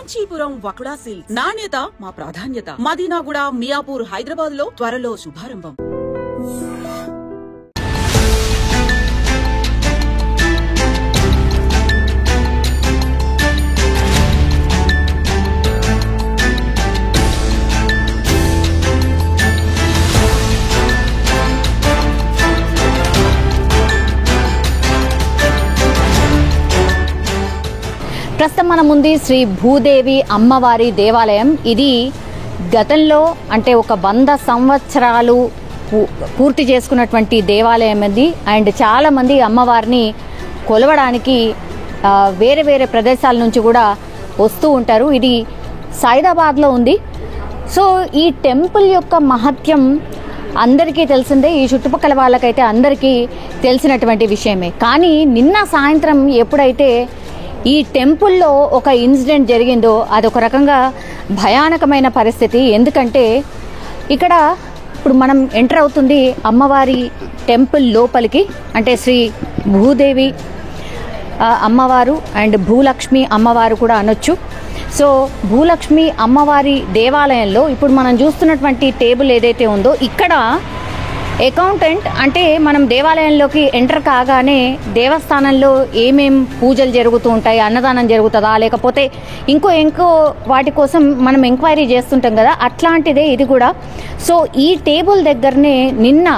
Kanchipuram వకుడా silks నాణ్యత మా ప్రాధాన్యత. మదీనాగూడ, మియాపూర్, హైదరాబాద్ లో త్వరలో శుభారంభం. ప్రస్తుతం మన ముందు శ్రీ భూదేవి అమ్మవారి దేవాలయం. ఇది గతంలో అంటే ఒక 100 సంవత్సరాలు పూర్తి చేసుకున్నటువంటి దేవాలయం ఇది. అండ్ చాలామంది అమ్మవారిని కొలవడానికి వేరే వేరే ప్రదేశాల నుంచి కూడా వస్తూ ఉంటారు. ఇది సైదాబాద్లో ఉంది. సో ఈ టెంపుల్ యొక్క మహత్యం అందరికీ తెలిసిందే, ఈ చుట్టుపక్కల వాళ్ళకైతే అందరికీ తెలిసినటువంటి విషయమే. కానీ నిన్న సాయంత్రం ఎప్పుడైతే ఈ టెంపుల్లో ఒక ఇన్సిడెంట్ జరిగిందో అదొక రకంగా భయానకమైన పరిస్థితి. ఎందుకంటే ఇక్కడ ఇప్పుడు మనం ఎంటర్ అవుతుంది అమ్మవారి టెంపుల్ లోపలికి. అంటే శ్రీ భూదేవి అమ్మవారు అండ్ భూలక్ష్మి అమ్మవారు కూడా అనొచ్చు. సో భూలక్ష్మి అమ్మవారి దేవాలయంలో ఇప్పుడు మనం చూస్తున్నటువంటి టేబుల్ ఏదైతే ఉందో ఇక్కడ అకౌంటెంట్ అంటే మనం దేవాలయంలోకి ఎంటర్ కాగానే దేవస్థానంలో ఏమేం పూజలు జరుగుతూ ఉంటాయి, అన్నదానం జరుగుతుందా లేకపోతే ఇంకో వాటి కోసం మనం ఎంక్వైరీ చేస్తుంటాం కదా, అట్లాంటిదే ఇది కూడా. సో ఈ టేబుల్ దగ్గరనే నిన్న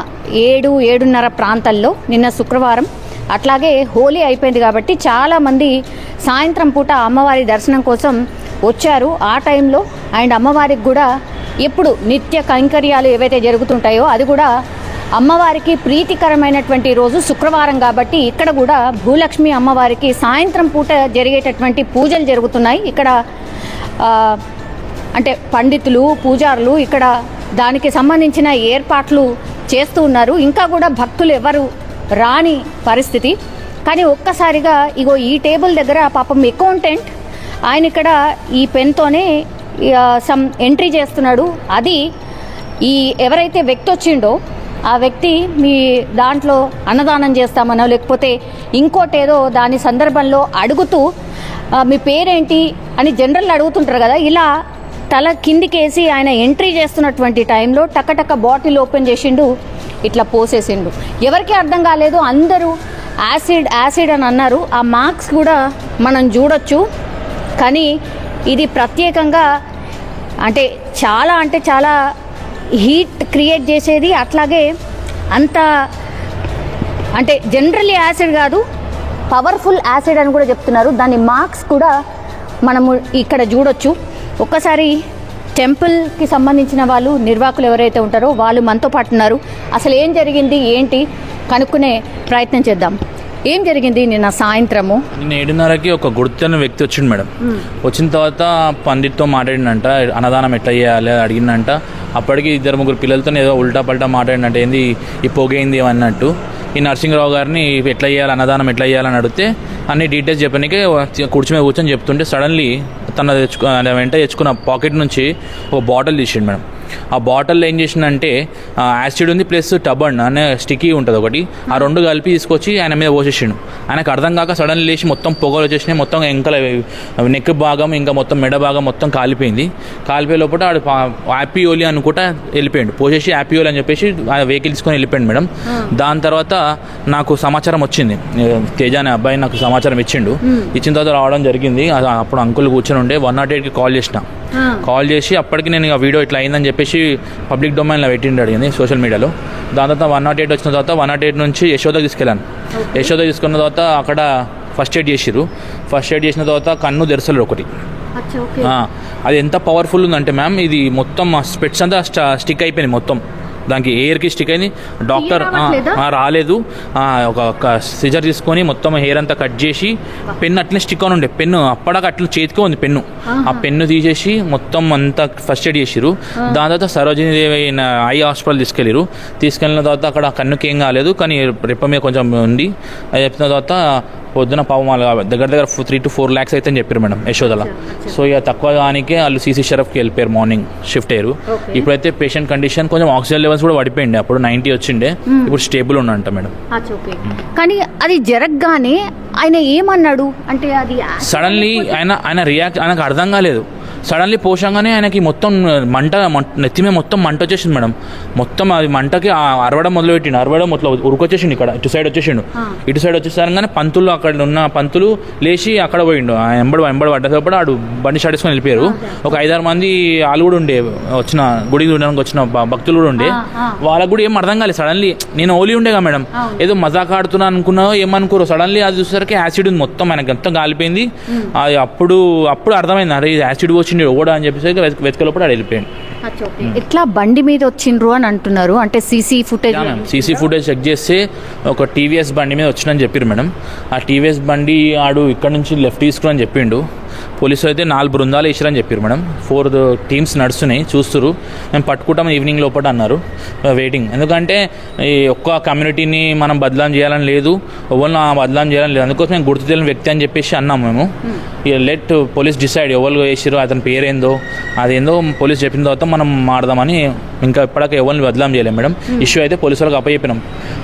7-7:30 ప్రాంతాల్లో నిన్న శుక్రవారం అట్లాగే హోలీ అయిపోయింది కాబట్టి చాలామంది సాయంత్రం పూట అమ్మవారి దర్శనం కోసం వచ్చారు ఆ టైంలో. అండ్ అమ్మవారికి కూడా ఎప్పుడు నిత్య కైంకర్యాలు ఏవైతే జరుగుతుంటాయో అది కూడా అమ్మవారికి ప్రీతికరమైనటువంటి రోజు శుక్రవారం కాబట్టి ఇక్కడ కూడా భూలక్ష్మి అమ్మవారికి సాయంత్రం పూట జరిగేటటువంటి పూజలు జరుగుతున్నాయి. ఇక్కడ అంటే పండితులు, పూజారులు ఇక్కడ దానికి సంబంధించిన ఏర్పాట్లు చేస్తూ ఉన్నారు. ఇంకా కూడా భక్తులు ఎవరు రాని పరిస్థితి. కానీ ఒక్కసారిగా ఇగో ఈ టేబుల్ దగ్గర పాపం అకౌంటెంట్ ఆయన ఇక్కడ ఈ పెన్తోనే సమ్ ఎంట్రీ చేస్తున్నాడు. అది ఈ ఎవరైతే వ్యక్తి వచ్చిండో ఆ వ్యక్తి మీ దాంట్లో అన్నదానం చేస్తామనో లేకపోతే ఇంకోటేదో దాని సందర్భంలో అడుగుతూ మీ పేరేంటి అని జనరల్ అడుగుతుంటారు కదా, ఇలా తల కిందికేసి ఆయన ఎంట్రీ చేస్తున్నటువంటి టైంలో టక్కటక్క బాటిల్ ఓపెన్ చేసిండు, ఇట్లా పోసేసిండు. ఎవరికి అర్థం కాలేదు, అందరూ యాసిడ్ అని అన్నారు. ఆ మార్క్స్ కూడా మనం చూడొచ్చు. కానీ ఇది ప్రత్యేకంగా అంటే చాలా హీట్ క్రియేట్ చేసేది. అట్లాగే అంత అంటే జనరల్లీ యాసిడ్ కాదు, పవర్ఫుల్ యాసిడ్ అని కూడా చెప్తున్నారు. దాని మార్క్స్ కూడా మనము ఇక్కడ చూడొచ్చు. ఒక్కసారి టెంపుల్కి సంబంధించిన వాళ్ళు నిర్వాహకులు ఎవరైతే ఉంటారో వాళ్ళు మనతో పాటు ఉన్నారు. అసలు ఏం జరిగింది ఏంటి కనుక్కునే ప్రయత్నం చేద్దాం. ఏం జరిగింది నిన్న సాయంత్రము? నిన్న 7:30కి ఒక గుర్తున్న వ్యక్తి వచ్చిండు మేడం. వచ్చిన తర్వాత పండిట్తో మాట్లాడినంట, అన్నదానం ఎట్లా చేయాలి అడిగిందంట. అప్పటికి 2-3 పిల్లలతో ఏదో ఉల్టా పల్టా మాట్లాడినట్టు, ఏంది ఈ పొగైంది అన్నట్టు. ఈ నరసింహరావు గారిని ఎట్లా చేయాలి, అన్నదానం ఎట్లా చేయాలని అడిగితే అన్ని డీటెయిల్స్ చెప్పడానికి కుర్చీ మీద కూర్చొని చెప్తుంటే సడన్లీ తన వెంట తెచ్చుకున్న పాకెట్ నుంచి ఒక బాటిల్ తీసిండు మేడం. ఆ బాటిల్లో ఏం చేసిందంటే యాసిడ్ ఉంది ప్లస్ టబన్ అనే స్టిక్కీ ఉంటుంది ఒకటి, ఆ 2 కలిపి తీసుకొచ్చి ఆయన మీద పోసేసిండు. ఆయనకు అర్థం కాక సడన్లీ లేచి మొత్తం పొగలు వచ్చేసినాయి. మొత్తం ఎంకల నెక్ భాగం ఇంకా మొత్తం మెడ భాగం మొత్తం కాలిపోయింది. కాలిపోయే లోపల ఆడు హ్యాపీ ఓలీ అనుకుంటా వెళ్ళిపోయాడు. పోసేసి హ్యాపీ ఓలీ అని చెప్పేసి ఆ వెహికల్ తీసుకొని వెళ్ళిపోయాడు మేడం. దాని తర్వాత నాకు సమాచారం వచ్చింది, తేజ అనే అబ్బాయి నాకు సమాచారం ఇచ్చిండు. ఇచ్చిన తర్వాత రావడం జరిగింది. అప్పుడు అంకుల్ కూర్చొని ఉండే 108కి కాల్ చేసి అప్పటికి నేను ఆ వీడియో ఇట్లా అయిందని చెప్పేసి పబ్లిక్ డొమైన్లో పెట్టిండి అడిగింది సోషల్ మీడియాలో. దాని తర్వాత 108 వచ్చిన తర్వాత 108 నుంచి యశోదకి తీసుకెళ్ళాను. యశోద తీసుకున్న తర్వాత అక్కడ ఫస్ట్ ఎయిడ్ చేసిరు. ఫస్ట్ ఎయిడ్ చేసిన తర్వాత కన్ను తెరసలు ఒకటి. అది ఎంత పవర్ఫుల్ ఉందంటే మ్యామ్, ఇది మొత్తం స్పెట్స్ అంతా స్టిక్ అయిపోయింది. మొత్తం దానికి ఎయిర్కి స్టిక్ అయింది. డాక్టర్ రాలేదు. ఒక సిజర్ తీసుకొని మొత్తం హెయిర్ అంతా కట్ చేసి పెన్ను అట్లనే స్టిక్ అని ఉండే పెన్ను అప్పటికి అట్లా చేతికి ఉంది పెన్ను. ఆ పెన్ను తీసేసి మొత్తం అంతా ఫస్ట్ ఎయిడ్ చేసిరు. దాని తర్వాత సరోజినీదేవి ఐ హాస్పిటల్ తీసుకెళ్ళిన తర్వాత అక్కడ కన్నుకి ఏం కాలేదు, కానీ రెప్ప మీద కొంచెం ఉంది. అది చెప్పిన తర్వాత పొద్దున పాపం వాళ్ళు దగ్గర 3 to 4 lakhs అయితే అని చెప్పారు మేడం యశోదల. సో ఇక తక్కువ దానికే వాళ్ళు సీసీ షరఫ్కి వెళ్ళిపోయారు, మార్నింగ్ షిఫ్ట్ అయ్యారు. ఇప్పుడైతే పేషెంట్ కండిషన్ కొంచెం ఆక్సిజన్ లెవెల్స్ కూడా పడిపోయింది, అప్పుడు 90 వచ్చిండే, ఇప్పుడు స్టేబుల్ ఉన్నంట మేడం. కానీ అది జరగగానే ఆయన ఏమన్నాడు అంటే అది సడన్లీ ఆయన రియాక్ట్ ఆయనకు అర్థం కాలేదు. సడన్లీ పోషంగానే ఆయనకి మొత్తం నెత్తి మీద మొత్తం మంట వచ్చేసింది మేడం. మొత్తం అది మంటకి అరవడం మొదలుపెట్టిండు, ఉరుకొచ్చేసిండు, ఇక్కడ ఇటు సైడ్ వచ్చేసిండు. ఇటు సైడ్ వచ్చేసరిగానే పంతులు, అక్కడ ఉన్న పంతులు లేచి అక్కడ పోయిండు. ఎంబడి పడ్డప్పుడు ఆడు బండి స్టార్ట్ వెళ్ళిపోయారు. ఒక 5-6 మంది వాళ్ళు కూడా ఉండే, వచ్చిన గుడికి చూడడానికి వచ్చిన భక్తులు కూడా ఉండే. వాళ్ళకు కూడా ఏం అర్థం కాలేదు. సడన్లీ నేను ఓలీ ఉండేగా మేడం, ఏదో మజాక్ ఆడుతున్నా అనుకున్నా ఏమనుకోరు. సడన్లీ అది చూసేసరికి యాసిడ్ ఉంది, మొత్తం ఆయనకి అంతా కాలిపోయింది. అది అప్పుడు అర్థమైంది, అరే యాసిడ్ వచ్చింది ఓడా అని చెప్పేసి వెతకలోపల వెళ్ళిపోయింది. ఎట్లా బండి మీద వచ్చిండ్రు అని అంటున్నారు, అంటే సీసీ ఫుటేజ్ చెక్ చేస్తే ఒక టీవీఎస్ బండి మీద వచ్చిందని చెప్పారు మేడం. ఆ టీవీఎస్ బండి ఆడు ఇక్కడ నుంచి లెఫ్ట్ తీసుకుని చెప్పిండు. పోలీసులు అయితే 4 బృందాలు వేసారని చెప్పారు మేడం. 4 teams నడుస్తున్నాయి, చూస్తున్నారు. మేము పట్టుకుంటాం ఈవినింగ్ లోపల అన్నారు. వెయిటింగ్, ఎందుకంటే ఈ ఒక్క కమ్యూనిటీని మనం బదలాం చేయాలని లేదు, ఎవరిని బదలాం చేయాలని లేదు. అందుకోసం మేము గుర్తు తెలియని వ్యక్తి అని చెప్పేసి అన్నాం మేము. లెట్ పోలీస్ డిసైడ్ ఎవరు వేసారో, అతని పేరేందో అదేందో పోలీస్ చెప్పిన తర్వాత మనం మాడదామని. ఇంకా ఇప్పటికే ఎవరిని బదలాం చేయలేము మేడం. ఇష్యూ అయితే పోలీసు వాళ్ళకి అప్పచెప్పినాం,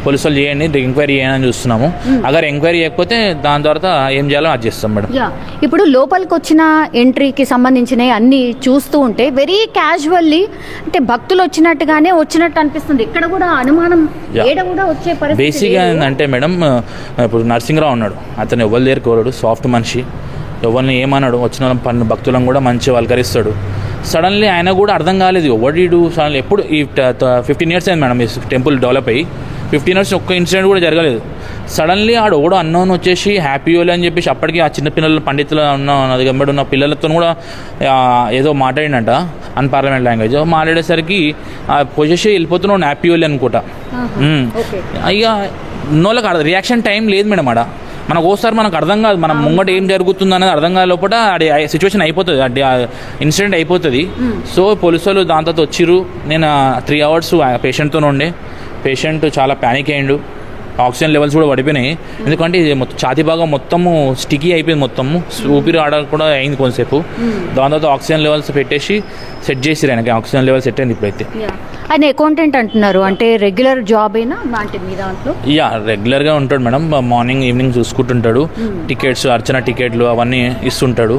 పోలీసు వాళ్ళు చేయండి, ఎంక్వైరీ చేయాలని చూస్తున్నాము. అగర్ ఎంక్వైరీ చేయకపోతే దాని తర్వాత ఏం చేయాలో అది చేస్తాం మేడం. ఇప్పుడు లోపలికి వచ్చిన ఎంట్రీకి సంబంధించినవి అన్ని చూస్తూ ఉంటే వెరీ క్యాజువల్లీ, అంటే భక్తులు వచ్చినట్టుగానే వచ్చినట్టు అనిపిస్తుంది. ఇక్కడ కూడా అనుమానం కూడా వచ్చే పరిస్థితి. బేసిక్గా ఏంటంటే మేడం, ఇప్పుడు నరసింహరావు ఉన్నాడు, అతను ఎవరి దగ్గర కోరాడు, సాఫ్ట్ మనిషి, ఎవరిని ఏమన్నాడు, వచ్చిన భక్తులను కూడా మంచిగా వల్కరిస్తాడు. సడన్లీ ఆయన కూడా అర్థం కాలేదు ఎవడు సడన్లీ. ఎప్పుడు ఈ 15 years అయింది మేడం ఈ టెంపుల్ డెవలప్ అయ్యి, 15 years ఒక్క ఇన్సిడెంట్ కూడా జరగలేదు. సడన్లీ ఆడు ఓడో అన్నోన్ వచ్చేసి హ్యాపీ ఓలీ అని చెప్పేసి అప్పటికి ఆ చిన్నపిల్లల పండితులు అది గంబడి ఉన్న పిల్లలతో కూడా ఏదో మాట్లాడినట్ట అన్పార్లమెంట్ లాంగ్వేజ్ మాట్లాడేసరికి పొజెసి వెళ్ళిపోతున్నాడు హ్యాపీ ఓలీ అనుకుంటా. ఇక ఉన్నోళ్ళకి రియాక్షన్ టైం లేదు మేడం. ఆడ మనకు ఓసారి మనకు అర్థం కాదు, మనం ముంగట ఏం జరుగుతుంది అనేది అర్థం కాదు. లోపల సిచ్యువేషన్ అయిపోతుంది, ఇన్సిడెంట్ అయిపోతుంది. సో పోలీసు వాళ్ళు దాంతో వచ్చిర్రు. నేను 3 hours పేషెంట్తో ఉండే. పేషెంట్ చాలా ప్యానిక్ అయ్యిండు, ఆక్సిజన్ లెవెల్స్ కూడా పడిపోయినాయి. ఎందుకంటే ఇది మొత్తం ఛాతీ భాగం మొత్తము స్టికీ అయిపోయింది, మొత్తము ఊపిరి ఆడ కూడా అయింది కొంతసేపు. దాని తర్వాత ఆక్సిజన్ లెవెల్స్ పెట్టేసి సెట్ చేసిరు, ఆయనకి ఆక్సిజన్ లెవెల్ సెట్ అయింది ఇప్పుడైతే. ఆయన అకౌంటెంట్ అంటున్నారు, అంటే రెగ్యులర్ జాబ్ అయినా మీ దాంట్లో? రెగ్యులర్గా ఉంటాడు మేడం, మార్నింగ్ ఈవినింగ్ చూసుకుంటుంటాడు. టికెట్స్, అర్చన టికెట్లు అవన్నీ ఇస్తుంటాడు.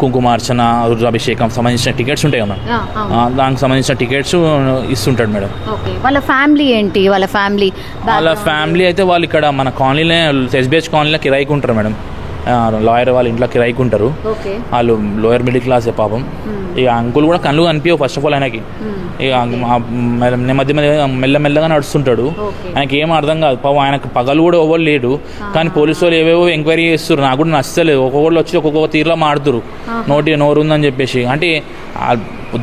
కుంకుమ అర్చన, రుద్రాభిషేకం సంబంధించిన టికెట్స్ ఉంటాయి కదా మేడం, దానికి సంబంధించిన టికెట్స్ ఇస్తుంటాడు మేడం. వాళ్ళ ఫ్యామిలీ ఏంటి? వాళ్ళ ఫ్యామిలీ అయితే వాళ్ళు ఇక్కడ మన కాలనీలో ఎస్బిహెచ్ కాలనీలో కిరాయికి ఉంటారు మేడం. లాయర్ వాళ్ళ ఇంట్లో కిరాయికి ఉంటారు. వాళ్ళు లోయర్ మిడిల్ క్లాసే పాపం. ఇక అంకుల్ కూడా కళ్ళు కనిపించవు ఫస్ట్ ఆఫ్ ఆల్ ఆయనకి. ఇక మధ్య మెల్లమెల్లగా నడుస్తుంటాడు. ఆయనకి ఏం అర్థం కాదు పాపం. ఆయనకు పగలు కూడా ఎవరు లేడు, కానీ పోలీసు వాళ్ళు ఏవేవో ఎంక్వైరీ చేస్తారు. నాకు కూడా నచ్చలేదు, ఒక్కొక్కళ్ళు వచ్చి ఒక్కొక్క తీరులో మాడుతురు, నోరు ఉందని చెప్పేసి. అంటే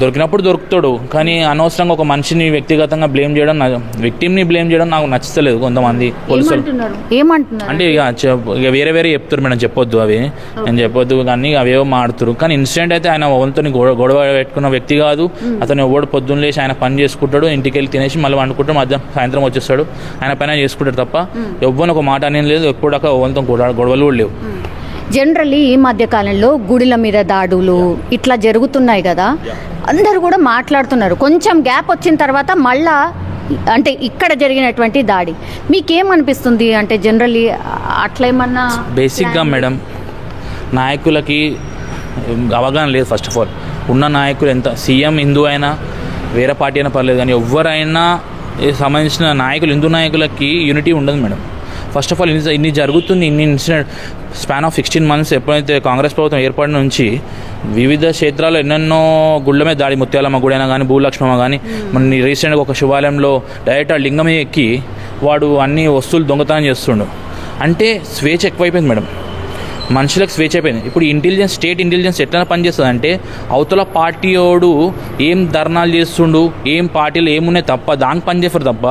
దొరికినప్పుడు దొరుకుతాడు, కానీ అనవసరంగా ఒక మనిషిని వ్యక్తిగతంగా బ్లేమ్ చేయడం, విక్టిమ్ని బ్లేమ్ చేయడం నాకు నచ్చలేదు. కొంతమంది పోలీసులు అంటే ఇక వేరే చెప్తారు మేడం, చెప్పొద్దు అవి, నేను చెప్పొద్దు, కానీ అవేవో మాడుతారు. కానీ ఇన్సిడెంట్ అయితే ఆయన ఎవరితో గొడవ పెట్టుకున్న వ్యక్తి కాదు. అతను ఎవడు పొద్దున్న లేచి ఆయన పని చేసుకుంటాడు, ఇంటికి వెళ్ళి తినేసి మళ్ళీ వండుకుంటాడు, సాయంత్రం వచ్చేస్తాడు, ఆయన పైన చేసుకుంటాడు తప్ప ఎవ్వరు ఒక మాట అనేది లేదు. ఎప్పుడు దాకా ఎవరితో గొడవలు కూడా లేవు. జనరల్లీ ఈ మధ్య కాలంలో గుడిల మీద దాడులు ఇట్లా జరుగుతున్నాయి కదా, అందరూ కూడా మాట్లాడుతున్నారు. కొంచెం గ్యాప్ వచ్చిన తర్వాత మళ్ళా అంటే ఇక్కడ జరిగినటువంటి దాడి మీకేమనిపిస్తుంది? అంటే జనరల్లీ అట్లా ఏమన్నా బేసిక్గా మేడం నాయకులకి అవగాహన లేదు. ఫస్ట్ ఆఫ్ ఆల్ ఉన్న నాయకులు ఎంత సీఎం హిందూ అయినా వేరే పార్టీ అయినా పర్లేదు, కానీ ఎవరైనా సంబంధించిన నాయకులు హిందూ నాయకులకి యూనిటీ ఉండదు మేడం. ఫస్ట్ ఆఫ్ ఆల్ ఇన్ని జరుగుతుంది, ఇన్ని ఇన్సిడెంట్ స్పాన్ ఆఫ్ 16 months ఎప్పుడైతే కాంగ్రెస్ ప్రభుత్వం ఏర్పడిన నుంచి వివిధ క్షేత్రాల్లో ఎన్నెన్నో గుళ్ళ మీద దాడి, ముత్యాలమ్మ గుడి అయినా కానీ, భూలక్ష్మమ్మ కానీ, మన రీసెంట్గా ఒక శివాలయంలో డైరెక్ట్ ఆ లింగమే ఎక్కి వాడు అన్ని వస్తువులు దొంగతనం చేస్తుండు. అంటే స్వేచ్ఛ ఎక్కువైపోయింది మేడం, మనుషులకు స్వేచ్ఛ అయిపోయింది. ఇప్పుడు స్టేట్ ఇంటెలిజెన్స్ ఎట్లా పనిచేస్తుంది అంటే అవతల పార్టీయోడు ఏం ధర్నాలు చేస్తుండు, ఏం పార్టీలు ఏమున్నాయి తప్ప దానికి పనిచేస్తారు తప్ప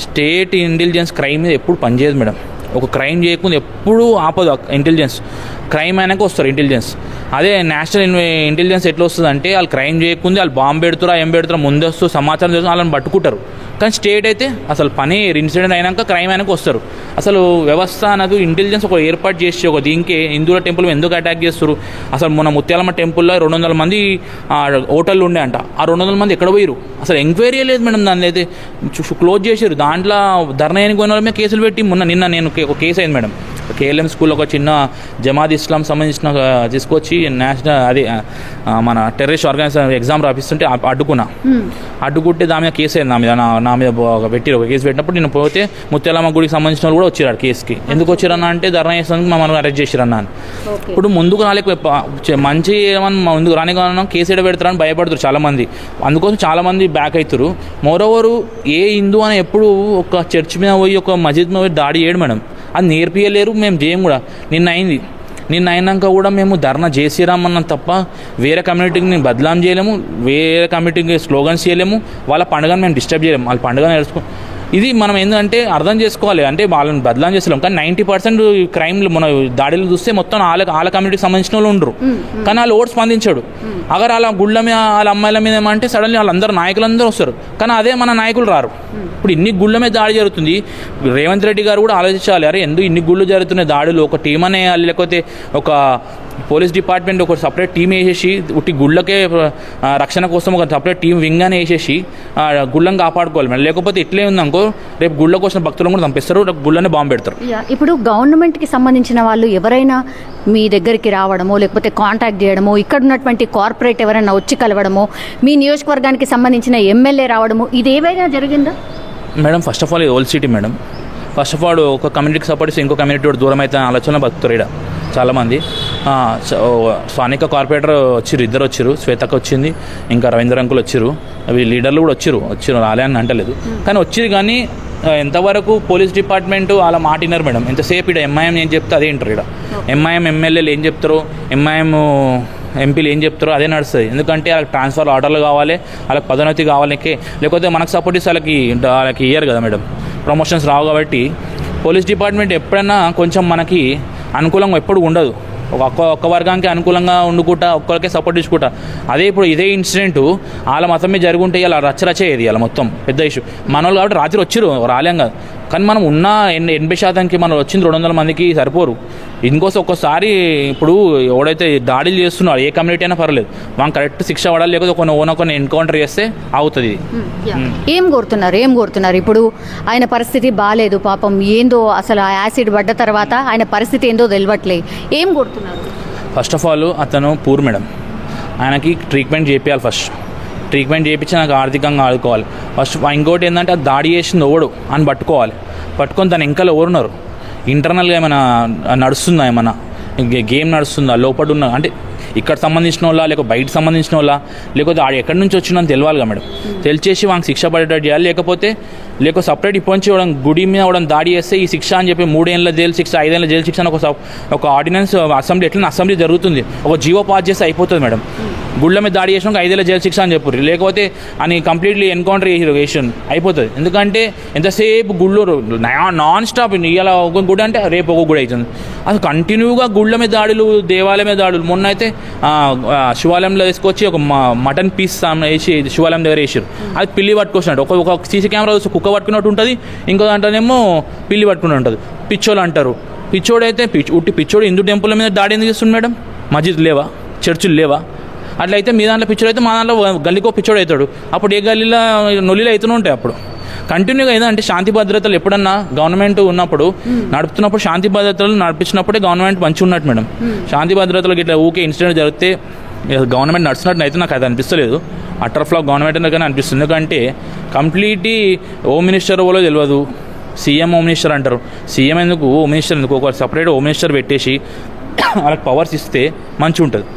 స్టేట్ ఇంటెలిజెన్స్ క్రైమ్ మీద ఎప్పుడు పనిచేయదు మేడం. ఒక క్రైమ్ చేయకుండా ఎప్పుడూ ఆపదు ఇంటెలిజెన్స్. క్రైమ్ అయినాక వస్తారు ఇంటెలిజెన్స్. అదే నేషనల్ ఇంటెలిజెన్స్ ఎట్లా వస్తుంది అంటే వాళ్ళు క్రైమ్ చేయకుండా వాళ్ళు బాంబు పెడుతురా ఏం పెడుతురా ముందే వస్తూ సమాచారం చేస్తూ వాళ్ళని పట్టుకుంటారు. కానీ స్టేట్ అయితే అసలు పని ఇన్సిడెంట్ అయినాక క్రైమ్ అయినాక వస్తారు. అసలు వ్యవస్థ అనేది ఇంటెలిజెన్స్ ఒక ఏర్పాటు చేసి ఒక దీనికి హిందువుల టెంపుల్ ఎందుకు అటాక్ చేస్తారు? అసలు మన ముత్యాలమ్మ టెంపుల్లో 200 మంది హోటళ్ళు ఉండే అంట. ఆ 200 మంది ఎక్కడ పోయారు? అసలు ఎంక్వైరీ లేదు మేడం. దాన్ని అయితే క్లోజ్ చేశారు. దాంట్లో ధర్నా అయిన వాళ్ళ మీద కేసులు పెట్టి నిన్న నేను ఒక కేసు అయింది మేడం. కేఎల్ఎం స్కూల్లో ఒక చిన్న జమాత్ ఇస్లాం సంబంధించిన తీసుకొచ్చి నేషనల్ అది మన టెర్రరిస్ట్ ఆర్గనైజేషన్ ఎగ్జామ్ రాపిస్తుంటే అడ్డుకుంటే దాని మీద కేసు అయింది. నా మీద పెట్టిరు. ఒక కేసు పెట్టినప్పుడు నేను పోతే ముత్యాలమ్మ గుడికి సంబంధించిన వాళ్ళు కూడా వచ్చారు కేసుకి. ఎందుకు వచ్చారన్నా అంటే ధర్నా చేసినందుకు మమ్మల్ని అరెస్ట్ చేశారన్నా. ఇప్పుడు ముందుకు రాలేక మంచి ఏమన్నా ముందుకు రాని కేసు ఎడ పెడతారని భయపడుతారు చాలామంది. అందుకోసం చాలామంది బ్యాక్ అవుతారు. మోరోవరు ఏ హిందూ అని ఎప్పుడు ఒక చర్చ్ మీద పోయి ఒక మస్జిద్ మీద పోయి దాడి చేయడు మేడం. అది నేర్పియలేరు, మేము చేయం కూడా. నిన్న అయినాక కూడా మేము ధర్నా చేసిరామన్నాం తప్ప వేరే కమ్యూనిటీని బదలాం చేయలేము, వేరే కమ్యూనిటీకి స్లోగన్స్ చేయలేము, వాళ్ళ పండుగను మేము డిస్టర్బ్ చేయలేము. వాళ్ళ పండుగను నేర్చుకో ఇది మనం ఏంటంటే అర్థం చేసుకోవాలి. అంటే వాళ్ళని బదలాం చేస్తలేం. కానీ 90% క్రైమ్లు మన దాడిలు చూస్తే మొత్తం వాళ్ళ కమ్యూనిటీకి సంబంధించిన వాళ్ళు ఉండరు. కానీ వాళ్ళు ఓటు స్పందించాడు. అగర్ వాళ్ళ గుళ్ళ మీద వాళ్ళ అమ్మాయిల మీద ఏమంటే సడన్లీ వాళ్ళందరూ నాయకులందరూ వస్తారు. కానీ అదే మన నాయకులు రారు. ఇప్పుడు ఇన్ని గుళ్ళ మీద దాడి జరుగుతుంది. రేవంత్ రెడ్డి గారు కూడా ఆలోచించాలి. అరే ఎందుకు ఇన్ని గుళ్ళు జరుగుతున్నాయి దాడులు, ఒక టీం అనేయాలి, లేకపోతే ఒక పోలీస్ డిపార్ట్మెంట్ ఒక సపరేట్ టీం వేసేసి ఉట్టి గుళ్ళకే రక్షణ కోసం ఒక సపరేట్ టీం వింగ్ అని వేసేసి గుళ్ళని కాపాడుకోవాలి మేడం. లేకపోతే ఇట్లే ఉందనుకో రేపు గుళ్ళ కోసం భక్తులను కూడా చంపిస్తారు, రేపు గుళ్ళనే బాంబు పెడతారు. ఇప్పుడు గవర్నమెంట్కి సంబంధించిన వాళ్ళు ఎవరైనా మీ దగ్గరికి రావడమో లేకపోతే కాంటాక్ట్ చేయడమో, ఇక్కడ ఉన్నటువంటి కార్పొరేట్ ఎవరైనా వచ్చి కలవడమో, మీ నియోజకవర్గానికి సంబంధించిన ఎమ్మెల్యే రావడమో, ఇది ఏవైనా జరిగిందా madam? First of all old city madam. First of all ఒక కమ్యూనిటీకి సపోర్ట్ చేసి ఇంకో కమ్యూనిటీ దూరం అయితే ఆలోచన బతుకుతారు. ఇక్కడ చాలామంది స్థానిక కార్పొరేటర్ వచ్చారు, ఇద్దరు వచ్చారు. శ్వేతక్క వచ్చింది, ఇంకా రవీంద్ర అంకుల్ వచ్చారు. అవి లీడర్లు కూడా వచ్చారు రాలే అని అంటలేదు. కానీ వచ్చారు. కానీ ఎంతవరకు పోలీస్ డిపార్ట్మెంట్ అలా మాట విన్నారు మేడం. ఎంతసేపు ఇక్కడ ఎంఐఎం ఏం చెప్తే అదే వింటారు. ఇక్కడ ఎంఐఎం ఎమ్మెల్యేలు ఏం చెప్తారో, ఎంఐఎం ఎంపీలు ఏం చెప్తారో అదే నడుస్తుంది. ఎందుకంటే వాళ్ళకి ట్రాన్స్ఫర్ ఆర్డర్లు కావాలి, వాళ్ళకి పదోన్నతి కావాలకే. లేకపోతే మనకు సపోర్ట్ ఇస్తే వాళ్ళకి ఇయ్యరు కదా మేడం, ప్రమోషన్స్ రావు. కాబట్టి పోలీస్ డిపార్ట్మెంట్ ఎప్పుడైనా కొంచెం మనకి అనుకూలంగా ఎప్పుడు ఉండదు. ఒక్క వర్గానికి అనుకూలంగా ఉండుకుంటా, ఒక్కరికే సపోర్ట్ ఇచ్చుకుంటా. అదే ఇప్పుడు ఇదే ఇన్సిడెంట్ వాళ్ళ మతం మీద జరుగుంటే ఇలా రచ్చరచ్చేది. అలా మొత్తం పెద్ద ఇష్యూ. మన వాళ్ళు కాబట్టి రాత్రి వచ్చిరు, రాలేం కాదు. కానీ మనం ఉన్న 80% మనం వచ్చింది 200 మందికి సరిపోరు. ఇంకోసం ఒక్కసారి ఇప్పుడు ఎవడైతే దాడులు చేస్తున్నాడు ఏ కమ్యూనిటీ అయినా పర్లేదు, మనం కరెక్ట్ శిక్ష పడాలి. లేకపోతే కొన్ని ఎన్కౌంటర్ చేస్తే అవుతుంది. ఏం కోరుతున్నారు ఇప్పుడు? ఆయన పరిస్థితి బాగాలేదు పాపం. ఏందో అసలు ఆ యాసిడ్ పడ్డ తర్వాత ఆయన పరిస్థితి ఏందో తెలియట్లేదు. ఏం కోరుతున్నారు? ఫస్ట్ ఆఫ్ ఆల్ అతను పూర్ మేడం. ఆయనకి ట్రీట్మెంట్ చేయాలి. ఫస్ట్ ట్రీట్మెంట్ చేయించి నాకు ఆర్థికంగా ఆదుకోవాలి ఫస్ట్. ఇంకోటి ఏంటంటే అది దాడి చేసింది ఎవడు అని పట్టుకొని దాని ఇంకా ఎవరున్నారు, ఇంటర్నల్గా ఏమైనా నడుస్తుందా, ఏమైనా గేమ్ నడుస్తుందా, లోపల ఉన్న అంటే ఇక్కడ సంబంధించిన వాళ్ళ, లేకపోతే బయట సంబంధించిన వాళ్ళ, లేకపోతే ఆడు ఎక్కడి నుంచి వచ్చిందని తెలియాలిగా మేడం. తెలిసేసి వాళ్ళకి శిక్ష పడేటట్టు చేయాలి. లేకపోతే సపరేట్ ఇప్పటి నుంచి ఇవ్వడం గుడి మీద ఇవ్వడం దాడి చేస్తే ఈ శిక్ష అని చెప్పి 3 ఏళ్ళ జైలు శిక్ష, 5 ఏళ్ళ జైలు శిక్ష అని ఒక ఆర్డినెన్స్ అసెంబ్లీ జరుగుతుంది. ఒక జీవో పాస్ చేస్తే అయిపోతుంది మేడం. గుళ్ళ మీద దాడి చేసినాక 5 ఏళ్ళ జైలు శిక్ష అని చెప్పారు. లేకపోతే అని కంప్లీట్లీ ఎన్కౌంటర్ చేసిన అయిపోతుంది. ఎందుకంటే ఎంతసేపు గుళ్ళు నాన్ స్టాప్, ఇవాళ ఒక గుడి అంటే రేపు ఒక గుడి అవుతుంది. అది కంటిన్యూగా గుళ్ళ మీద దాడులు, దేవాలయం మీద దాడులు. మొన్న అయితే శివాలయంలో తీసుకొచ్చి ఒక మటన్ పీస్ వేసి శివాలయం దగ్గర వేసారు. అది పిల్లి పట్టుకొచ్చినట్టు. ఒక సీసీ కెమెరా చూసి కుక్క పట్టుకున్నట్టు ఉంటుంది, ఇంకో దాంట్లోనేమో పిల్లి పట్టుకుని ఉంటుంది. పిచ్చోళ్ళు అంటారు. పిచ్చోడైతే పిచ్చోడు హిందూ టెంపుల్ మీద దాడి ఎందుకు చేస్తుంది మేడం? మస్జిద్ లేవా, చర్చిలు లేవా? అట్లయితే మీ దాంట్లో పిచ్చోడు అయితే మా దాంట్లో గల్లీకో పిచ్చోడు అవుతాడు. అప్పుడు ఏ గల్లీలో నొల్లిలో అవుతూనే ఉంటాయి. అప్పుడు కంటిన్యూగా ఏదంటే శాంతి భద్రతలు ఎప్పుడన్నా గవర్నమెంట్ ఉన్నప్పుడు నడుపుతున్నప్పుడు శాంతి భద్రతలు నడిపించినప్పుడే గవర్నమెంట్ మంచిగా ఉన్నట్టు మేడం. శాంతి భద్రతలకు ఇట్లా ఊకే ఇన్సిడెంట్ జరిగితే గవర్నమెంట్ నడుస్తున్నట్టు అయితే నాకు అది అనిపిస్తలేదు. అటర్ ఫ్లాప్ గవర్నమెంట్ కానీ అనిపిస్తుంది. ఎందుకంటే కంప్లీట్లీ హోమ్ మినిస్టర్ ఎవరో తెలియదు, సీఎం హోమ్ మినిస్టర్ అంటారు. సీఎం ఎందుకు, హోమ్ మినిస్టర్ ఎందుకు? ఒక సపరేట్ హోమ్ మినిస్టర్ పెట్టేసి వాళ్ళకి పవర్స్ ఇస్తే మంచిగా ఉంటుంది.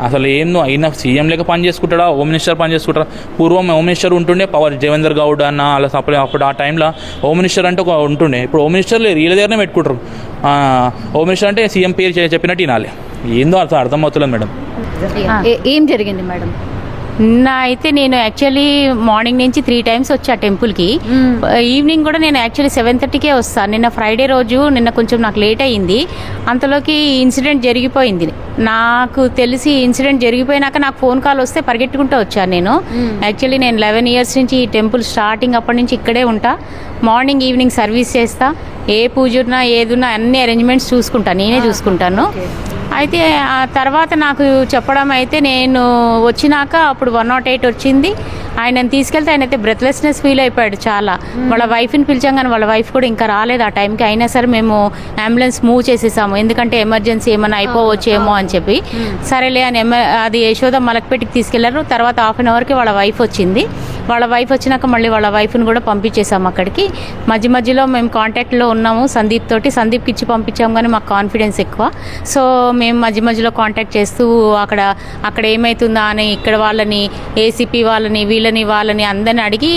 అసలు ఏందో అయినా సీఎం లేక పని చేసుకుంటాడా, హోమ్ మినిస్టర్ పని చేసుకుంటారా? పూర్వం హోమ్ మినిస్టర్ ఉంటుండే, పవర్ దేవేందర్ గౌడ్ అన్న అలా అప్పుడు ఆ టైంలో హోమ్ మినిస్టర్ అంటే ఒక ఉంటుండే. ఇప్పుడు హోమ్ మినిస్టర్ లేదు, వీళ్ళ దగ్గరనే పెట్టుకుంటారు. హోమ్ మినిస్టర్ అంటే సీఎం పేరు చెప్పినట్టు వినాలి. ఏందో అర్థమవుతుంది మేడం. ఏం జరిగింది మేడం? అయితే నేను యాక్చువల్లీ మార్నింగ్ నుంచి 3 times వచ్చా టెంపుల్కి. ఈవినింగ్ కూడా నేను యాక్చువల్లీ 7:30కే వస్తాను. నిన్న ఫ్రైడే రోజు నిన్న కొంచెం నాకు లేట్ అయ్యింది. అంతలోకి ఇన్సిడెంట్ జరిగిపోయింది. నాకు తెలిసి ఇన్సిడెంట్ జరిగిపోయినాక నాకు ఫోన్ కాల్ వస్తే పరిగెట్టుకుంటూ వచ్చాను నేను. యాక్చువల్లీ నేను 11 years నుంచి ఈ టెంపుల్ స్టార్టింగ్ అప్పటి నుంచి ఇక్కడే ఉంటా. మార్నింగ్ ఈవినింగ్ సర్వీస్ చేస్తా. ఏ పూజ ఉన్నా ఏదున్నా అన్ని అరేంజ్మెంట్స్ చూసుకుంటాను, నేనే చూసుకుంటాను. అయితే ఆ తర్వాత నాకు చెప్పడం అయితే నేను వచ్చినాక అప్పుడు 108 వచ్చింది. ఆయనను తీసుకెళ్తే ఆయన అయితే బ్రెత్లెస్నెస్ ఫీల్ అయిపోయాడు చాలా. వాళ్ళ వైఫ్ని పిలిచాం కానీ వాళ్ళ వైఫ్ కూడా ఇంకా రాలేదు ఆ టైంకి. అయినా సరే మేము అంబులెన్స్ మూవ్ చేసేసాము, ఎందుకంటే ఎమర్జెన్సీ ఏమైనా అయిపోవచ్చేమో అని చెప్పి. సరేలే అని అది యశోద మలక్పేటకి తీసుకెళ్లారు. తర్వాత 1/2 hourకి వాళ్ళ వైఫ్ వచ్చింది. వాళ్ళ వైఫ్ వచ్చినాక మళ్ళీ వాళ్ళ వైఫ్ని కూడా పంపించేసాము అక్కడికి. మధ్యలో మేము కాంటాక్ట్లో ఉన్నాము సందీప్ తోటి. సందీప్కి ఇచ్చి పంపించాము కానీ మాకు కాన్ఫిడెన్స్ ఎక్కువ. సో మేము మధ్యలో కాంటాక్ట్ చేస్తూ అక్కడ ఏమవుతుందా అని ఇక్కడ వాళ్ళని, ఏసీపీ వాళ్ళని అందరిని అడిగి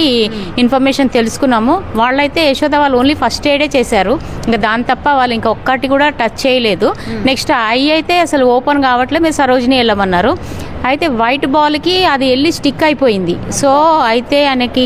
ఇన్ఫర్మేషన్ తెలుసుకున్నాము. వాళ్ళైతే యశోద వాళ్ళు ఓన్లీ ఫస్ట్ ఎయిడే చేశారు, ఇంకా దాని తప్ప వాళ్ళు ఇంకా ఒక్కటి కూడా టచ్ చేయలేదు. నెక్స్ట్ ఐ అయితే అసలు ఓపెన్ కావట్లేదు, మీరు సరోజిని వెళ్ళమన్నారు. అయితే వైట్ బాల్కి అది వెళ్ళి స్టిక్ అయిపోయింది. సో అయితే ఆయనకి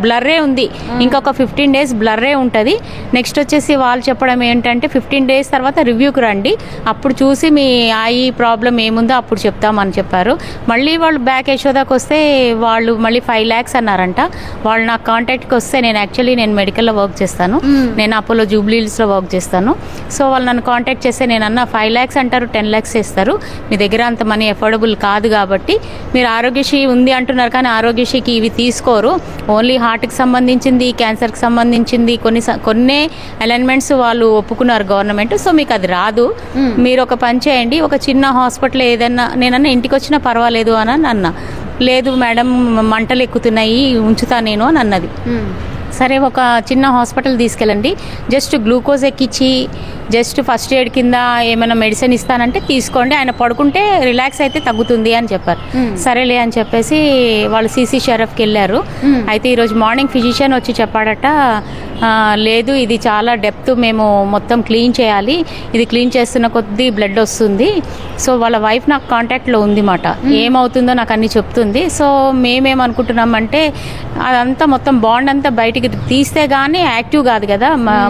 బ్లర్రే ఉంది, ఇంకొక 15 days బ్లర్రే ఉంటుంది. నెక్స్ట్ వచ్చేసి వాళ్ళు చెప్పడం ఏంటంటే 15 days తర్వాత రివ్యూకి రండి, అప్పుడు చూసి మీ ఐ ప్రాబ్లం ఏముందో అప్పుడు చెప్తామని చెప్పారు. మళ్ళీ వాళ్ళు బ్యాక్ యశోదాకి వస్తే వాళ్ళు మళ్ళీ 5 lakhs అన్నారంట. వాళ్ళు నాకు కాంటాక్ట్కి వస్తే నేను మెడికల్లో వర్క్ చేస్తాను, నేను అపోలో జూబ్లీహిల్స్లో వర్క్ చేస్తాను. సో వాళ్ళు నన్ను కాంటాక్ట్ చేస్తే నేను అన్న 5 lakhs అంటారు, 10 lakhs చేస్తారు, మీ దగ్గర అంత మనీ ఎఫోర్డబుల్ కాదు కాబట్టి మీరు ఆరోగ్యశ్రీ ఉంది అంటున్నారు కానీ ఆరోగ్యశ్రీకి ఇవి తీసుకోరు, ఓన్లీ హార్ట్కి సంబంధించింది, క్యాన్సర్కి సంబంధించింది కొన్ని అలైన్మెంట్స్ వాళ్ళు ఒప్పుకున్నారు గవర్నమెంట్. సో మీకు అది రాదు, మీరు ఒక పని చేయండి, ఒక చిన్న హాస్పిటల్ ఏదన్నా, నేనన్నా ఇంటికి వచ్చినా పర్వాలేదు అని అన్నా. లేదు మేడం మంటలు ఎక్కుతున్నాయి ఉంచుతా నేను అని అన్నది. సరే ఒక చిన్న హాస్పిటల్ తీసుకెళ్ళండి, జస్ట్ గ్లూకోజ్ ఎక్కించి జస్ట్ ఫస్ట్ ఎయిడ్ కింద ఏమైనా మెడిసిన్ ఇస్తానంటే తీసుకోండి, ఆయన పడుకుంటే రిలాక్స్ అయితే తగ్గుతుంది అని చెప్పారు. సరేలే అని చెప్పేసి వాళ్ళు సిసి షరఫ్కి వెళ్ళారు. అయితే ఈరోజు మార్నింగ్ ఫిజిషియన్ వచ్చి చెప్పాడట, లేదు ఇది చాలా డెప్త్, మేము మొత్తం క్లీన్ చేయాలి, ఇది క్లీన్ చేస్తున్న కొద్దీ బ్లడ్ వస్తుంది. సో వాళ్ళ వైఫ్ నాకు కాంటాక్ట్లో ఉంది మాట, ఏమవుతుందో నాకు అన్ని చెప్తుంది. సో మేమేమనుకుంటున్నామంటే అదంతా మొత్తం బాండ్ అంతా బయటికి తీస్తే కానీ యాక్టివ్ కాదు కదా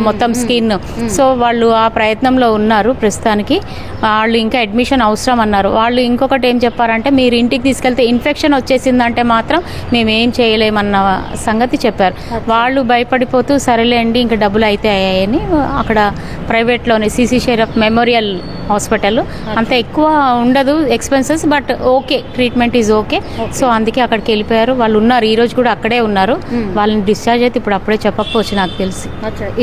మొత్తం స్కిన్. సో వాళ్ళు ఆ ప్రయత్నంలో ఉన్నారు ప్రస్తుతానికి. వాళ్ళు ఇంకా అడ్మిషన్ అవసరం అన్నారు. వాళ్ళు ఇంకొకటి ఏం చెప్పారంటే మీరు ఇంటికి తీసుకెళ్తే ఇన్ఫెక్షన్ వచ్చేసిందంటే మాత్రం మేమేం చేయలేమన్న సంగతి చెప్పారు. వాళ్ళు భయపడిపోతూ సరేలేండి ఇంకా డబ్బులు అయితే అయ్యాయని అక్కడ ప్రైవేట్లోనే సిసి షరఫ్ మెమోరియల్ హాస్పిటల్, అంత ఎక్కువ ఉండదు expenses, but okay treatment is okay. So అందుకే అక్కడికి వెళ్ళిపోయారు. వాళ్ళు ఉన్నారు, ఈ రోజు కూడా అక్కడే ఉన్నారు. వాళ్ళని డిశ్చార్జ్ అయితే ఇప్పుడు అప్పుడే చెప్పకపోవచ్చు నాకు తెలిసి.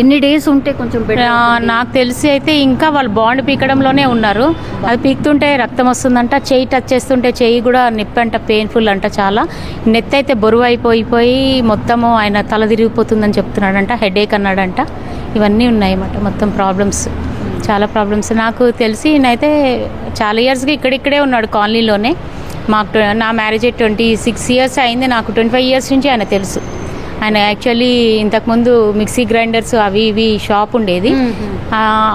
ఎన్ని డేస్ ఉంటే కొంచెం నాకు తెలిసి అయితే ఇంకా వాళ్ళు బాండ్ పీకడంలోనే ఉన్నారు. అది పీకుతుంటే రక్తం వస్తుందంట, చెయ్యి టచ్ చేస్తుంటే చెయ్యి కూడా నొప్పి అంట, పెయిన్ఫుల్ అంట చాలా. నెత్తి అయితే బరువు అయిపోయి మొత్తము ఆయన తల తిరిగిపోతుందని చెప్తున్నాడంట, హెడేక్ అన్నాడంట. ఇవన్నీ ఉన్నాయన్నమాట మొత్తం ప్రాబ్లమ్స్, చాలా ప్రాబ్లమ్స్. నాకు తెలిసి నేనైతే చాలా ఇయర్స్గా ఇక్కడిక్కడే ఉన్నాడు కాలనీలోనే. నా మ్యారేజ్ 26 years అయింది, నాకు 25 years నుంచి ఆయన తెలుసు. ఆయన యాక్చువల్లీ ఇంతకుముందు మిక్సీ గ్రైండర్స్ అవి ఇవి షాప్ ఉండేది,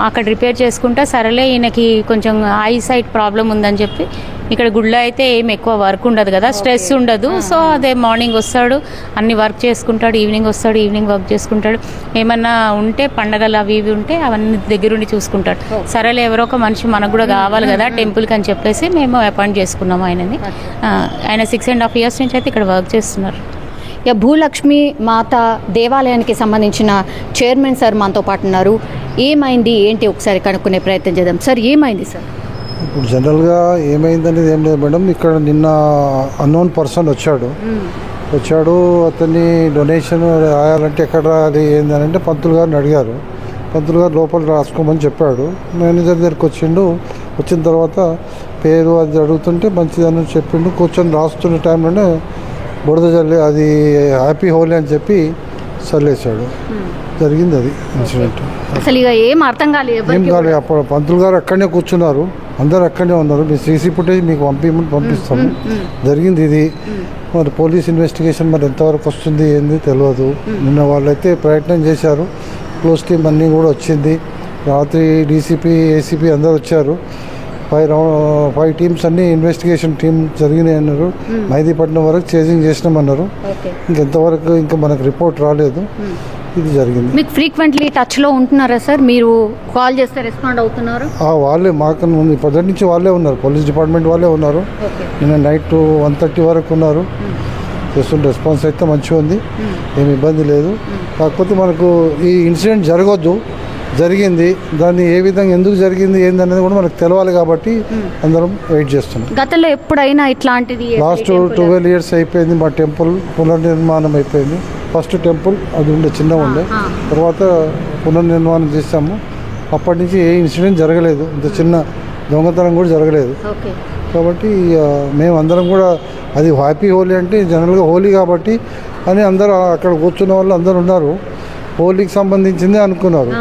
అక్కడ రిపేర్ చేసుకుంటా సరేలే ఈయనకి కొంచెం ఐ సైట్ ప్రాబ్లం ఉందని చెప్పి ఇక్కడ గుళ్ళో అయితే ఏం ఎక్కువ వర్క్ ఉండదు కదా, స్ట్రెస్ ఉండదు. సో అదే మార్నింగ్ వస్తాడు, అన్ని వర్క్ చేసుకుంటాడు, ఈవినింగ్ వస్తాడు, ఈవినింగ్ వర్క్ చేసుకుంటాడు. ఏమన్నా ఉంటే పండగలు అవి ఇవి ఉంటే అవన్నీ దగ్గరుండి చూసుకుంటాడు. సరేలే ఎవరో ఒక మనిషి మనకు కూడా కావాలి కదా టెంపుల్కి అని చెప్పేసి మేము అపాయింట్ చేసుకున్నాము ఆయనని. ఆయన 6.5 years నుంచి అయితే ఇక్కడ వర్క్ చేస్తున్నారు. భూలక్ష్మి మాత దేవాలయానికి సంబంధించిన చైర్మన్ సార్ మనతో పాటు ఉన్నారు. ఏమైంది ఏంటి ఒకసారి కనుక్కునే ప్రయత్నం చేద్దాం. సార్ ఏమైంది సార్? ఇప్పుడు జనరల్గా ఏమైందనేది ఏం లేదు మేడం, ఇక్కడ నిన్న అన్నోన్ పర్సన్ వచ్చాడు, అతన్ని డొనేషన్ రాయాలంటే ఎక్కడ అది ఏంటంటే పంతులు గారిని అడిగారు. పంతులు గారు లోపల రాసుకోమని చెప్పాడు. మేనేజర్ దగ్గరికి వచ్చిన తర్వాత పేరు అది అడుగుతుంటే మంచిదని చెప్పిండు. కూర్చొని రాస్తున్న టైంలోనే బురద జల్లి అది హ్యాపీ హోలీ అని చెప్పి చల్లేశాడు. జరిగింది అది ఇన్సిడెంట్. అసలు ఇక ఏం అర్థం కాలేదు. అప్పుడు పంతులు గారు అక్కడనే కూర్చున్నారు, అందరు అక్కడనే ఉన్నారు. మీ సీసీ ఫుటేజ్ మీకు పంపిస్తాము. జరిగింది ఇది. మరి పోలీస్ ఇన్వెస్టిగేషన్ మరి ఎంతవరకు వస్తుంది ఏంది తెలియదు. నిన్న వాళ్ళైతే ప్రయత్నం చేశారు, క్లోజ్ టీమ్ అన్నీ కూడా వచ్చింది. రాత్రి డీసీపీ ఏసీపీ అందరు వచ్చారు. 5 teams అన్ని ఇన్వెస్టిగేషన్ టీం జరిగినాయి అన్నారు. మెహదీపట్నం వరకు చేజింగ్ చేసినామన్నారు. ఇంకెంతవరకు ఇంకా మనకు రిపోర్ట్ రాలేదు. ఇది జరిగింది. మీకు ఫ్రీక్వెంట్లీ టచ్లో ఉంటున్నారా సార్? మీరు కాల్ చేస్తే రెస్పాండ్ అవుతున్నారు? వాళ్ళే మాకన్నా ముందు పొద్దున్న నుంచి వాళ్ళే ఉన్నారు, పోలీస్ డిపార్ట్మెంట్ వాళ్ళే ఉన్నారు. నిన్న నైట్ 1:30 వరకు ఉన్నారు. చేస్తున్న రెస్పాన్స్ అయితే మంచిగా ఉంది, ఏమి ఇబ్బంది లేదు. కాకపోతే మనకు ఈ ఇన్సిడెంట్ జరగొద్దు, జరిగింది, దాన్ని ఏ విధంగా ఎందుకు జరిగింది ఏందనేది కూడా మనకు తెలవాలి కాబట్టి అందరం వెయిట్ చేస్తున్నాం. గతంలో ఎప్పుడైనా ఇట్లాంటిది? లాస్ట్ 12 years అయిపోయింది. మా టెంపుల్ పునర్నిర్మాణం అయిపోయింది. ఫస్ట్ టెంపుల్ అది ఉండే చిన్నగా ఉండే, తర్వాత పునర్నిర్మాణం చేసాము. అప్పటి నుంచి ఏ ఇన్సిడెంట్ జరగలేదు, ఇంత చిన్న దొంగతనం కూడా జరగలేదు. కాబట్టి మేము అందరం కూడా అది హ్యాపీ హోలీ అంటే జనరల్గా హోలీ కాబట్టి అని అందరూ అక్కడ కూర్చున్న వాళ్ళు అందరూ ఉన్నారు, హోలీకి సంబంధించిందే అనుకున్నారు.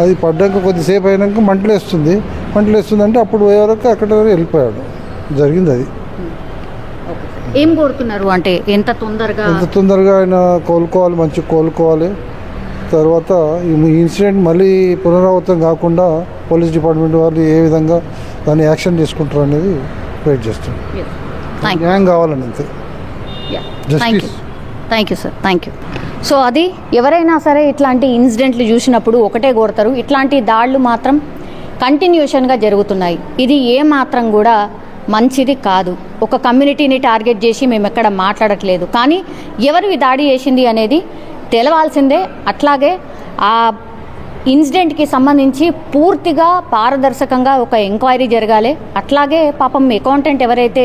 అది పడ్డాక కొద్దిసేపు అయినాక మంటలు వేస్తుంది అంటే అప్పుడు పోయే వరకు అక్కడ వెళ్ళిపోయాడు. జరిగింది అది. ఏం కోరుతున్నారు అంటే ఎంత తొందరగా ఆయన కోలుకోవాలి, మంచిగా కోలుకోవాలి. తర్వాత ఈ ఇన్సిడెంట్ మళ్ళీ పునరావృతం కాకుండా పోలీస్ డిపార్ట్మెంట్ వాళ్ళు ఏ విధంగా దాన్ని యాక్షన్ తీసుకుంటారు అనేది వెయిట్ చేస్తాం. న్యాయం కావాలని అంతే. Justice. Thank you sir, thank you. So అది ఎవరైనా సరే ఇట్లాంటి ఇన్సిడెంట్లు చూసినప్పుడు ఒకటే కోరుతారు, ఇట్లాంటి దాడులు మాత్రం కంటిన్యూషన్గా జరుగుతున్నాయి, ఇది ఏ మాత్రం కూడా మంచిది కాదు. ఒక కమ్యూనిటీని టార్గెట్ చేసి మేము ఎక్కడ మాట్లాడట్లేదు, కానీ ఎవరు దాడి చేసింది అనేది తెలవాల్సిందే. అట్లాగే ఆ ఇన్సిడెంట్కి సంబంధించి పూర్తిగా పారదర్శకంగా ఒక ఎంక్వైరీ జరగాలి. అట్లాగే పాపం అకౌంటెంట్ ఎవరైతే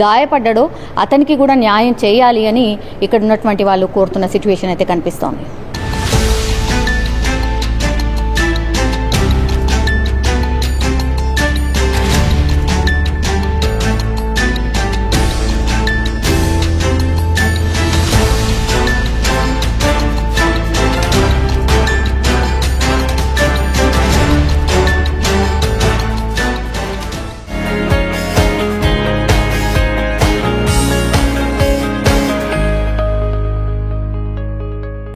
గాయపడ్డాడో అతనికి కూడా న్యాయం చేయాలి అని ఇక్కడ ఉన్నటువంటి వాళ్ళు కోరుతున్న సిచ్యువేషన్ అయితే కనిపిస్తోంది.